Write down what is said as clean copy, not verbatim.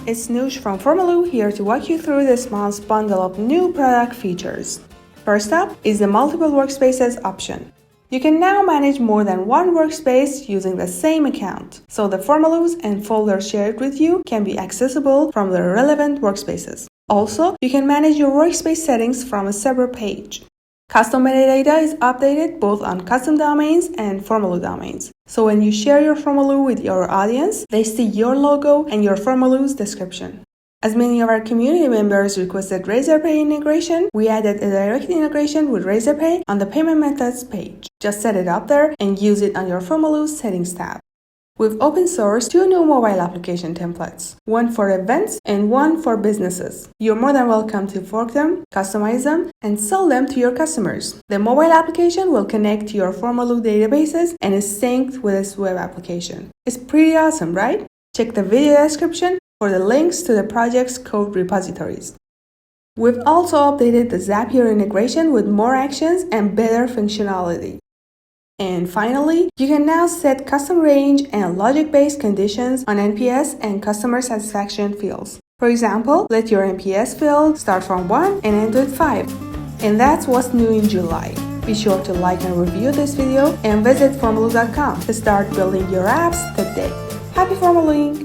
it's Noosh from Formaloo here to walk you through this month's bundle of new product features. First up is the multiple workspaces option. You can now manage more than one workspace using the same account, so the Formaloos and folders shared with you can be accessible from the relevant workspaces. Also, you can manage your workspace settings from a separate page. Custom metadata is updated both on custom domains and Formaloo domains. So when you share your Formaloo with your audience, they see your logo and your Formaloo's description. As many of our community members requested Razorpay integration, we added a direct integration with Razorpay on the payment methods page. Just set it up there and use it on your Formaloo settings tab. We've open sourced 2 new mobile application templates, one for events and one for businesses. You're more than welcome to fork them, customize them, and sell them to your customers. The mobile application will connect to your Formaloo databases and is synced with its web application. It's pretty awesome, right? Check the video description for the links to the project's code repositories. We've also updated the Zapier integration with more actions and better functionality. And finally, you can now set custom range and logic-based conditions on NPS and customer satisfaction fields. For example, let your NPS field start from 1 and end with 5. And that's what's new in July. Be sure to like and review this video and visit formbuilder.com to start building your apps today. Happy Formalooing!